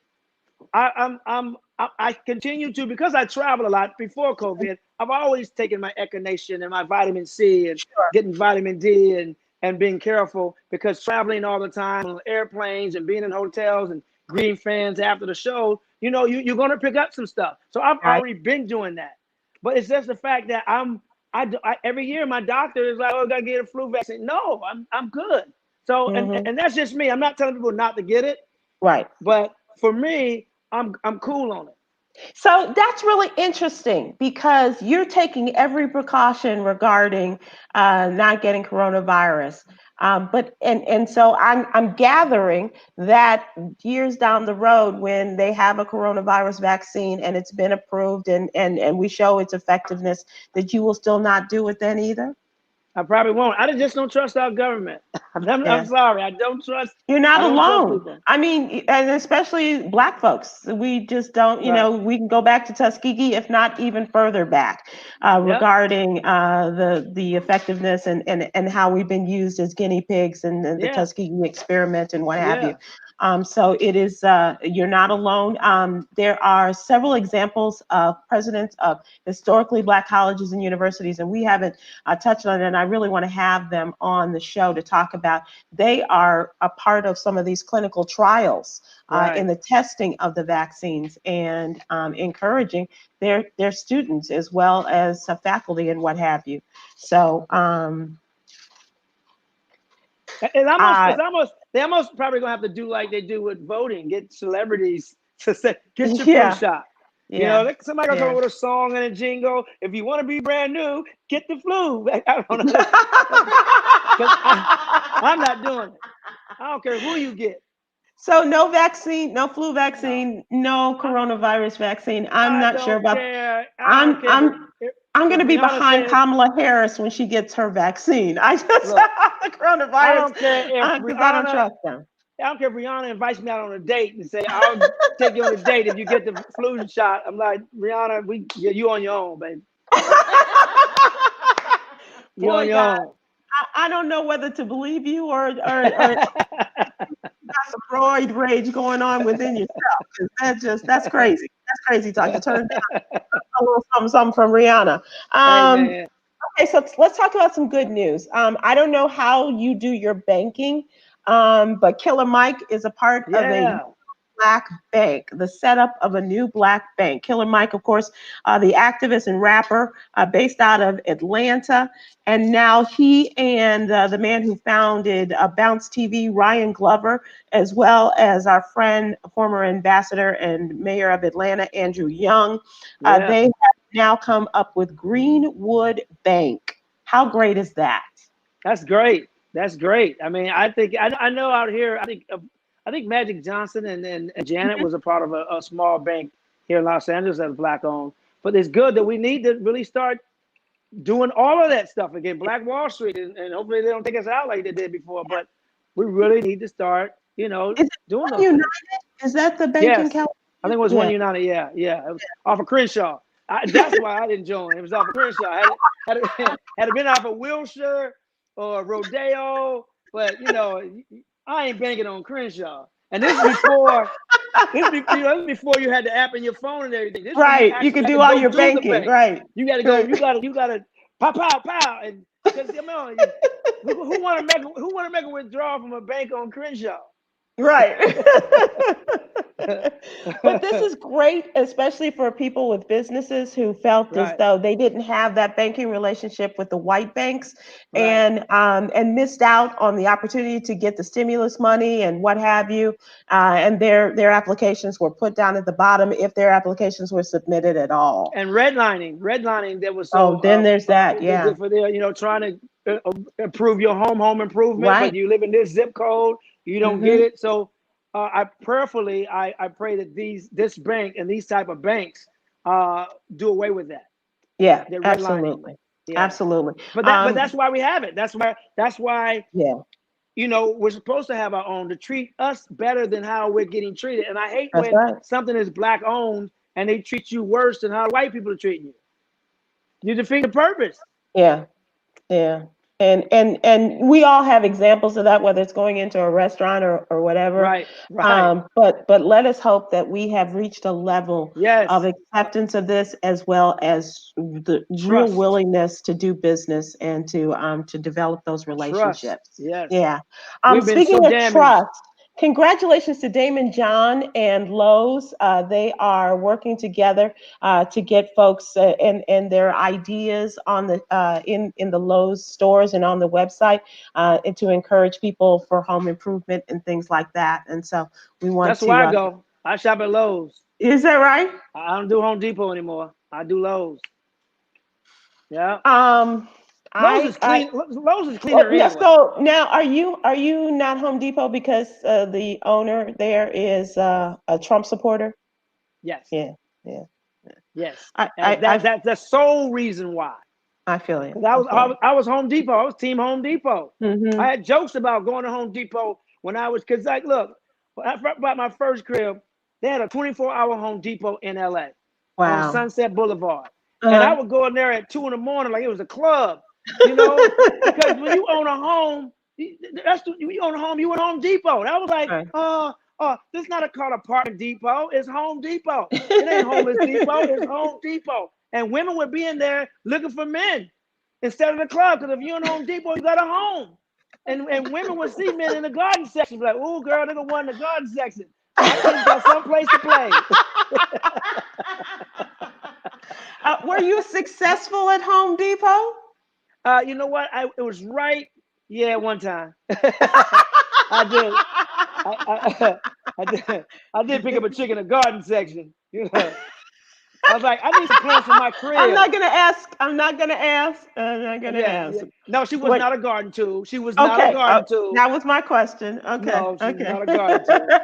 I continue to, because I travel a lot before COVID. I've always taken my echinacea and my vitamin C and Sure. getting vitamin D and being careful, because traveling all the time on airplanes and being in hotels and greeting fans after the show, you're going to pick up some stuff. So I've Right. already been doing that. But it's just the fact that every year my doctor is like, "Oh, I gotta get a flu vaccine." No, I'm good. So and Hmm. and that's just me. I'm not telling people not to get it, Right. but for me, I'm cool on it. So that's really interesting, because you're taking every precaution regarding not getting coronavirus. But so I'm gathering that years down the road, when they have a coronavirus vaccine and it's been approved, and we show its effectiveness, that you will still not do it then either. I probably won't. I just don't trust our government. I'm Yeah. sorry. I don't trust. You're I not don't trust alone. people. I mean, and especially Black folks. We just don't, Right. we can go back to Tuskegee, if not even further back, Yep. regarding the effectiveness, and how we've been used as guinea pigs, and the Yeah. Tuskegee experiment, and what have you. Yeah. So it is, you're not alone. There are several examples of presidents of historically Black colleges and universities, and we haven't touched on it, and I really want to have them on the show to talk about. They are a part of some of these clinical trials in Right. the testing of the vaccines, and encouraging their students, as well as faculty and what have you. So They almost probably gonna have to do like they do with voting, get celebrities to say, get your flu Yeah, shot. You know, yeah, somebody gonna come up yeah. with a song and a jingle. If you want to be brand new, get the flu. I don't know, because I'm not doing it. I don't care who you get. So no vaccine, no flu No, vaccine, no I, coronavirus vaccine. I'm I not sure don't about. care. I don't I'm care I'm I'm if going to be Rihanna behind says, Kamala Harris when she gets her vaccine. I just look, the I coronavirus don't care if because I don't Rihanna trust them. I don't care if Rihanna invites me out on a date and say, I'll take you on a date if you get the flu shot. I'm like, Rihanna, you on your own, baby. You on Boy, your God, own. I don't know whether to believe you or got some Freud rage going on within yourself. 'Cause that's crazy. That's crazy talk. You turn down a little something from Rihanna. Hey, Um, man. okay, so let's talk about some good news. I don't know how you do your banking, but Killer Mike is a part of a Yeah. Black bank, the setup of a new Black bank. Killer Mike, of course, the activist and rapper based out of Atlanta. And now he and the man who founded Bounce TV, Ryan Glover, as well as our friend, former ambassador and mayor of Atlanta, Andrew Young, Yeah. they have now come up with Greenwood Bank. How great is that? That's great. That's great. I mean, I know out here, I think Magic Johnson and Janet was a part of a small bank here in Los Angeles that was Black owned. But it's good that we need to really start doing all of that stuff again. Black Wall Street, and hopefully they don't take us out like they did before. But we really need to start, Is it doing One those things. United? Is that the bank in Yes, I think California? it was One Yeah. United. Yeah, yeah. It was off of Crenshaw. That's why I didn't join. It was off of Crenshaw. Had it been off of Wilshire or Rodeo, but I ain't banking on Crenshaw. And this is before this is before you had the app in your phone and everything. This is when you Right. You actually can had to do all go your to the banking. bank. Right. You got to go. Right. You got to pow pow pow. And because who want to make a withdrawal from a bank on Crenshaw? Right. But this is great, especially for people with businesses who felt as Right, though they didn't have that banking relationship with the white banks right. and missed out on the opportunity to get the stimulus money and what have you. And their applications were put down at the bottom if their applications were submitted at all. And redlining that was Oh, so then there's that. Yeah. for their, trying to improve your home improvement, but Right. you live in this zip code, you don't get Hmm. it. So I prayerfully I pray that this bank and these type of banks do away with that. Yeah. They're redlining. Absolutely. Yeah. Absolutely. But that's why we have it. That's why Yeah. we're supposed to have our own to treat us better than how we're getting treated. And I hate That's when right. something is Black owned and they treat you worse than how white people are treating you. You defeat the purpose. Yeah. Yeah. And we all have examples of that, whether it's going into a restaurant or whatever. Right, right. But let us hope that we have reached a level of Yes. acceptance of this, as well as the real Trust. willingness to do business and to develop those Trust. relationships. Yes. Yeah. We've been so Speaking of damaged. trust, congratulations to Damon John and Lowe's. They are working together to get folks and their ideas on the in the Lowe's stores and on the website, and to encourage people for home improvement and things like that. And so we want That's where to. I go. I shop at Lowe's. Is that right? I don't do Home Depot anymore. I do Lowe's. Yeah. Um, I Lowe's is well, cleaner no, anyway. so now are you not Home Depot because the owner there is a Trump supporter? Yes. Yeah, yeah. Yes. I As I I, that's the sole reason why. I feel you. Because I I was, feel I you. was I was Home Depot. I was Team Home Depot. Hmm. I had jokes about going to Home Depot when I was, because like, look, when I bought my first crib, they had a 24-hour Home Depot in LA on Wow. Sunset Boulevard. And I Uh-huh. would go in there at 2 in the morning like it was a club, because when you own a home, you own a home, you in Home Depot. And I was like, Right. this is not called Apartment Depot, it's Home Depot. It ain't Homeless Depot, it's Home Depot. And women would be in there looking for men instead of the club, because if you're in Home Depot, you got a home. And women would see men in the garden section, be like, "Oh, girl, they're gonna want in the garden section. My kids got some place to play." Were you successful at Home Depot? You know what? It was right. Yeah, one time. I did. I did. I did pick up a chick in the garden section. You know, I was like, I need some plants in my I'm crib. not gonna ask. I'm not gonna ask. I'm not gonna Yeah, yeah. ask. No, she was What? not a garden tool. She was not a Okay. garden tool. That was my question. Okay. No, she's Okay. not a garden tool.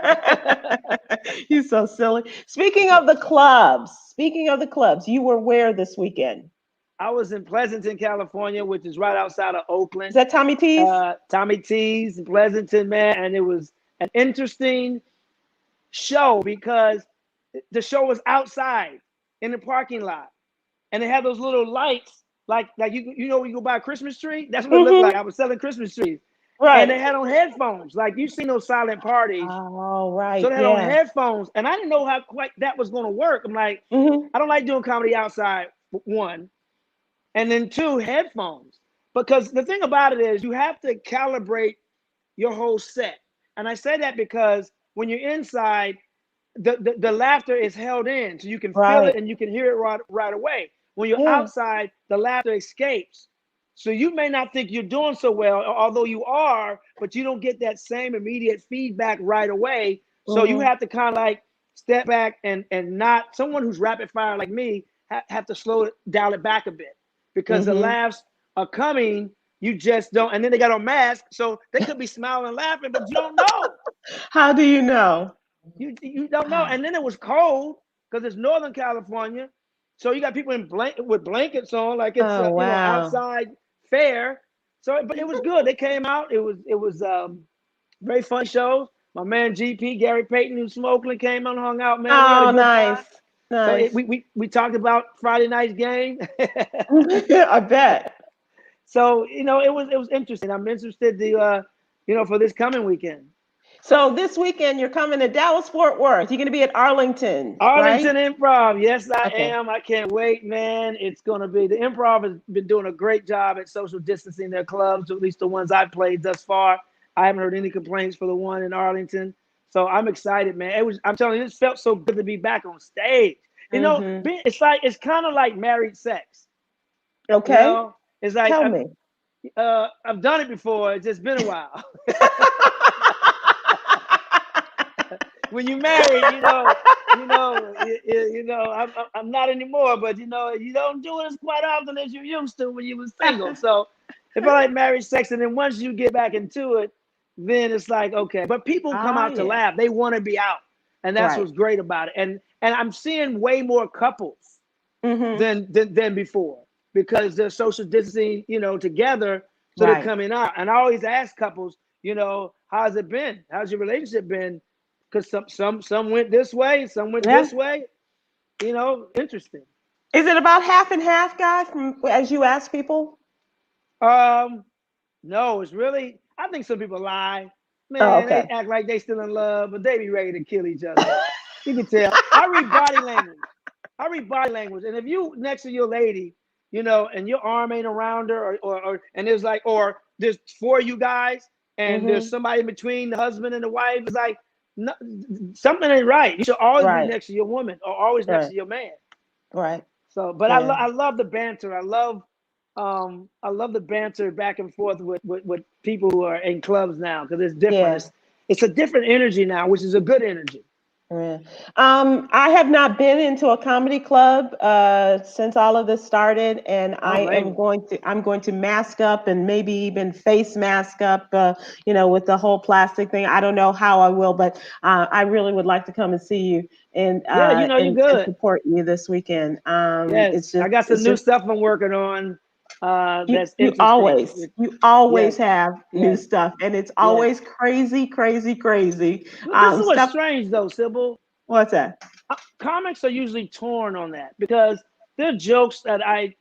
You're so silly. Speaking of the clubs. Speaking of the clubs, you were where this weekend? I was in Pleasanton, California, which is right outside of Is Oakland. that Tommy T's? Tommy T's in Pleasanton, man, and it was an interesting show because the show was outside in the parking lot, and they had those little lights, like you know when you go buy a Christmas tree, that's what it looked like. Mm-hmm. I was selling Christmas trees, and they Right. had on headphones, like you've seen those silent parties. Oh, So right. they had on Yeah. headphones, and I didn't know how quite that was going to work. I'm like, Mm-hmm. I don't like doing comedy outside. One, and then two, headphones. Because the thing about it is you have to calibrate your whole set. And I say that because when you're inside, the laughter is held in, so you can feel it Right. and you can hear it right away. When you're Yeah. outside, the laughter escapes. So you may not think you're doing so well, although you are, but you don't get that same immediate feedback right away. So you Mm-hmm. have to kind of like step back and not someone who's rapid fire like me have to slow it, dial it back a bit because the Mm-hmm. laughs are coming. You just don't, and then they got on masks, so they could be smiling and laughing, but you don't know. How do you know? You don't know. And then it was cold because it's Northern California, so you got people in with blankets on, like it's Oh, wow. outside fair. So, but it was good. They came out. It was very fun show. My man GP Gary Payton, who's from Oakland, came out and hung out. Man, we had a Oh, good time. nice. So Nice. we talked about Friday night's game. I bet. So it was interesting. I'm interested to for this coming weekend. So this weekend you're coming to Dallas Fort Worth. You're going to be at Arlington, right? Arlington Improv. Yes, I Okay. am. I can't wait, man. It's going to be the Improv has been doing a great job at social distancing their clubs, at least the ones I've played thus far. I haven't heard any complaints for the one in Arlington. So I'm excited, man. I'm telling you, this felt so good to be back on stage. Mm-hmm. It's kind of like married sex. You Okay. know, it's like Tell me. I've done it before. It's just been a while. When you married, I'm not anymore, but you don't do it as quite often as you used to when you was single. So it felt like marriage sex, and then once you get back into it, then it's like okay. But people come Ah, out to yeah. laugh; they want to be out, and that's Right. what's great about it. And I'm seeing way more couples Mm-hmm. than before because they're social distancing, together, so they're Right. coming out. And I always ask couples, how's it been? How's your relationship been? Because some went this way, some went Yeah. this way. Interesting. Is it about half and half, guy, from as you ask people? Um, no, it's really. I think some people lie. Oh, Man, they okay. act like they still in love, but they be ready to kill each other. You can tell. I read body language. And if you next to your lady, and your arm ain't around her, or and there's like, or there's four of you guys, and there's Mm-hmm. somebody in between the husband and the wife, it's like no, something ain't right. You should always be Right. next to your woman, or always next Right. to your man. Right. So, but Yeah. I love the banter. I love the banter back and forth with people who are in clubs now because it's different. Yeah. It's a different energy now, which is a good energy. Yeah. I have not been into a comedy club since all of this started, and I don't blame you. I'm going to mask up and maybe even face mask up, with the whole plastic thing. I don't know how I will, but I really would like to come and see you and Yeah, you're and good. support you this weekend. Yes, I got some It's new just stuff I'm working on. That's you interesting. always Yes, have new yes, stuff, and it's yes. always crazy, crazy, crazy But this is what's stuff. strange, though, Sybil. What's that? Comics are usually torn on that because there are jokes that I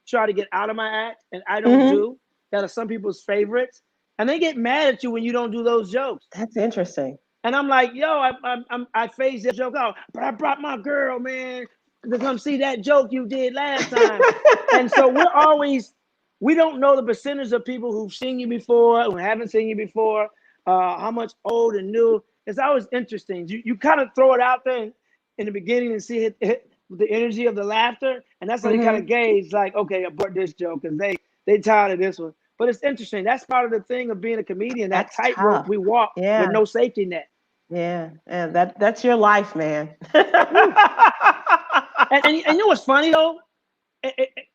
try to get out of my act and I don't Hmm. do that are some people's favorites, and they get mad at you when you don't do those jokes. That's interesting. And I'm like, yo, I phased that joke out, but I brought my girl, man, to come see that joke you did last time. And so we don't know the percentage of people who've seen you before, who haven't seen you before, how much old and new. It's always interesting. You kind of throw it out there in the beginning and see the energy of the laughter, and that's how you kind of Hmm. gauge, like, okay, abort this joke because they tired of this one. But it's interesting. That's part of the thing of being a comedian. That That's tightrope tough. we walk with Yeah. no safety net. Yeah. And that's your life, man. And you know what's funny though?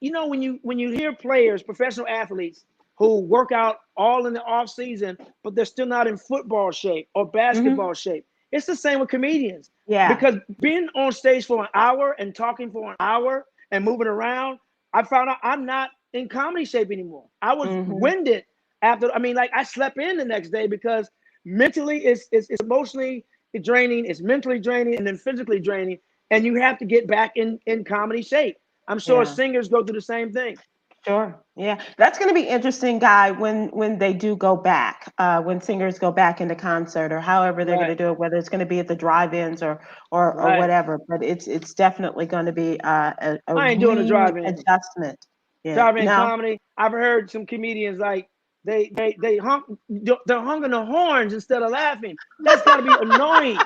You know, when you hear players, professional athletes who work out all in the off season, but they're still not in football shape or basketball shape. It's the same with comedians. Yeah. Because being on stage for an hour and talking for an hour and moving around, I found out I'm not in comedy shape anymore. I was winded after. I mean, like I slept in the next day because mentally it's emotionally draining, it's mentally draining, and then physically draining. And you have to get back in comedy shape. I'm sure singers go through the same thing. Sure. Yeah. That's going to be interesting, Guy, when they do go back, when singers go back into concert or however they're going to do it, whether it's going to be at the drive-ins or whatever. But it's definitely going to be a I ain't doing a drive-in. adjustment. Yeah. Drive-in No. comedy. I've heard some comedians like they're honking the horns instead of laughing. That's got to be annoying.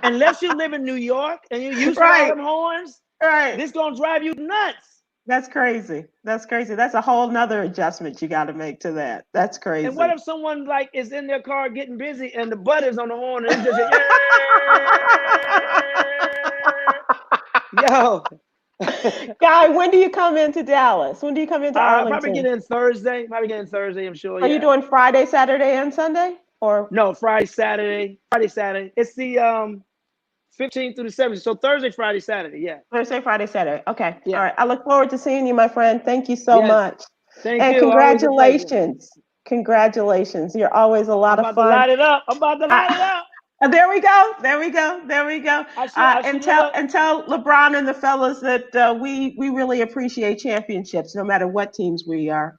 Unless you live in New York and you're used to all them horns, this gonna drive you nuts. That's crazy. That's crazy. That's a whole nother adjustment you got to make to that. That's crazy. And what if someone like is in their car getting busy and the butt is on the horn and it's just yo. Guy, when do you come into Dallas? When do you come into Arlington? Probably get in Thursday. I'm sure. Are you doing Friday, Saturday, and Sunday? Or no, Friday, Saturday. It's the 15th through the 17th. So Thursday, Friday, Saturday. Yeah. Thursday, Friday, Saturday. Okay. Yeah. All right. I look forward to seeing you, my friend. Thank you so much. Thank you. And congratulations. Congratulations. You're always a lot of fun. I'm about to light it up. There we go. And tell LeBron and the fellas that we really appreciate championships, no matter what teams we are,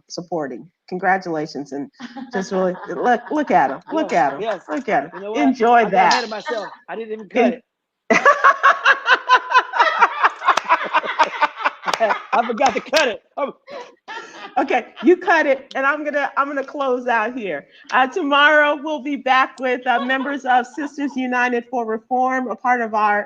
supporting. Congratulations, and just really look at him. Look at him. Yes. Look at him. You know what? Enjoy I that. got ahead of myself. I didn't even cut it. I forgot to cut it. Oh. Okay, you cut it, and I'm gonna close out here. Tomorrow we'll be back with members of Sisters United for Reform.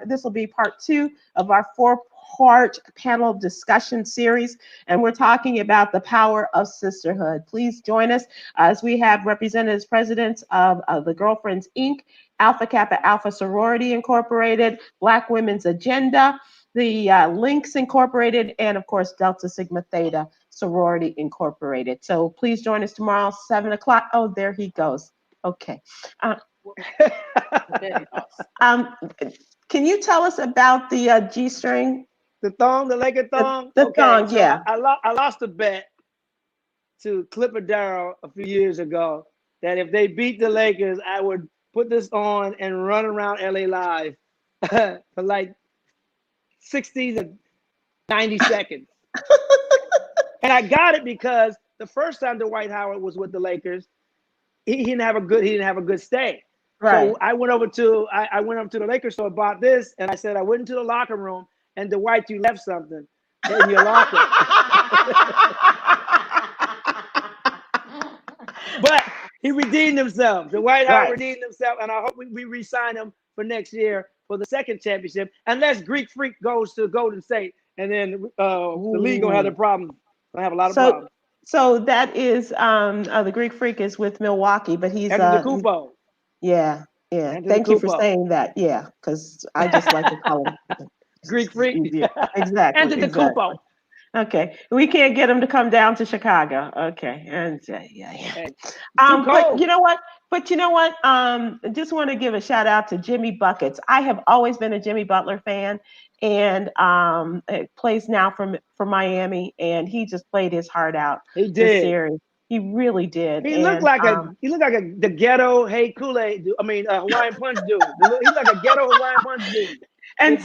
This will be part 2 of our 4-part panel discussion series, and we're talking about the power of sisterhood. Please join us as we have representatives, presidents of the Girlfriends Inc., Alpha Kappa Alpha Sorority Incorporated, Black Women's Agenda, the Links Incorporated, and of course Delta Sigma Theta Sorority Incorporated. So please join us tomorrow, 7 o'clock. Oh, there he goes. Okay. Can you tell us about the G-string? The thong, the Laker thong? The thong, so yeah. I lost a bet to Clipper Darrell a few years ago that if they beat the Lakers, I would put this on and run around LA Live for like 60 to 90 seconds. And I got it because the first time Dwight Howard was with the Lakers, he didn't have a good stay. Right. So I went over to the Lakers store, bought this, and I said I went into the locker room, and Dwight, you left something in your locker. But he redeemed himself. Dwight Howard redeemed himself, and I hope we re-sign him for next year for the second championship, unless Greek Freak goes to Golden State, and then the league gonna have the problem. I have a lot of problems. So that is the Greek Freak is with Milwaukee, but he's Antetokounmpo. Yeah. Thank you for saying that. Yeah, because I just like to call him Greek Freak. Exactly. Antetokounmpo. Okay, we can't get him to come down to Chicago. Okay, and Hey, but you know what? Just want to give a shout out to Jimmy Buckets. I have always been a Jimmy Butler fan, and it plays now for Miami, and he just played his heart out. He did. This series. He really did. He looked like the ghetto Hey Kool-Aid dude. I mean, Hawaiian Punch dude. He's like a ghetto Hawaiian Punch dude. And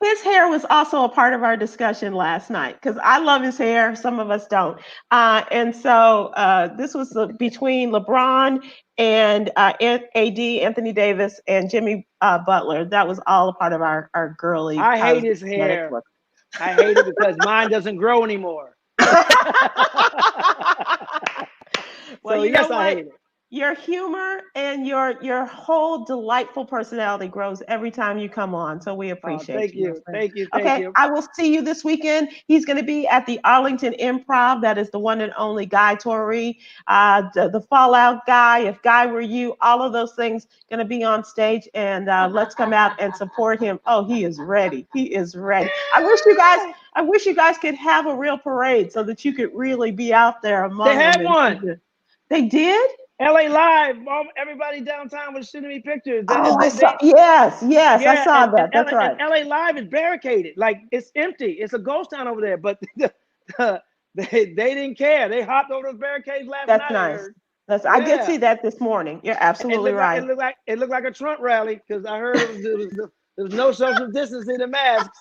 his hair was also a part of our discussion last night because I love his hair. Some of us don't. And so this was between LeBron and AD, Anthony Davis, and Jimmy Butler. That was all a part of our girly. I hate his hair. I hate it because mine doesn't grow anymore. Well, so yes, I hate it. Your humor and your whole delightful personality grows every time you come on. So we Oh, appreciate thank you, my you, friend. thank you, thank Okay, you. I will see you this weekend. He's going to be at the Arlington Improv. That is the one and only Guy Torry, the Fallout Guy. If Guy were you, all of those things going to be on stage, and let's come out and support him. Oh, he is ready. He is ready. I wish you guys could have a real parade so that you could really be out there They among them. had one. They did? LA Live, everybody downtown was sending me pictures. Oh, I saw. Yes, yes, I Yeah, saw and that. That's right. LA Live is barricaded. Like it's empty. It's a ghost town over there. But they didn't care. They hopped over those barricades last That's night, I nice. heard. I did Yeah. see that this morning. You're absolutely right. It looked like a Trump rally because I heard there was no social distancing the masks.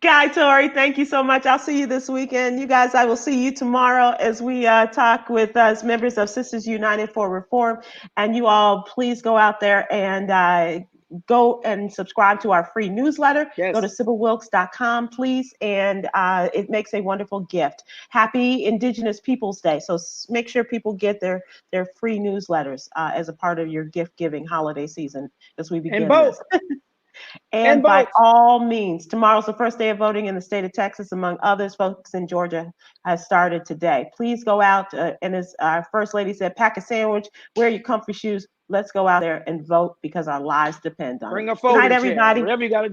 Guy Torry, thank you so much. I'll see you this weekend. You guys, I will see you tomorrow as we talk with us members of Sisters United for Reform. And you all, please go out there and go and subscribe to our free newsletter. Yes. Go to SybilWilkes.com, please. And it makes a wonderful gift. Happy Indigenous Peoples Day. So make sure people get their free newsletters as a part of your gift giving holiday season as we begin this. And by all means, tomorrow's the first day of voting in the state of Texas, among others. Folks in Georgia has started today. Please go out, and as our First Lady said, pack a sandwich, wear your comfy shoes. Let's go out there and vote because our lives depend on it. Bring a Good night, folding chair, everybody. whatever you got to do.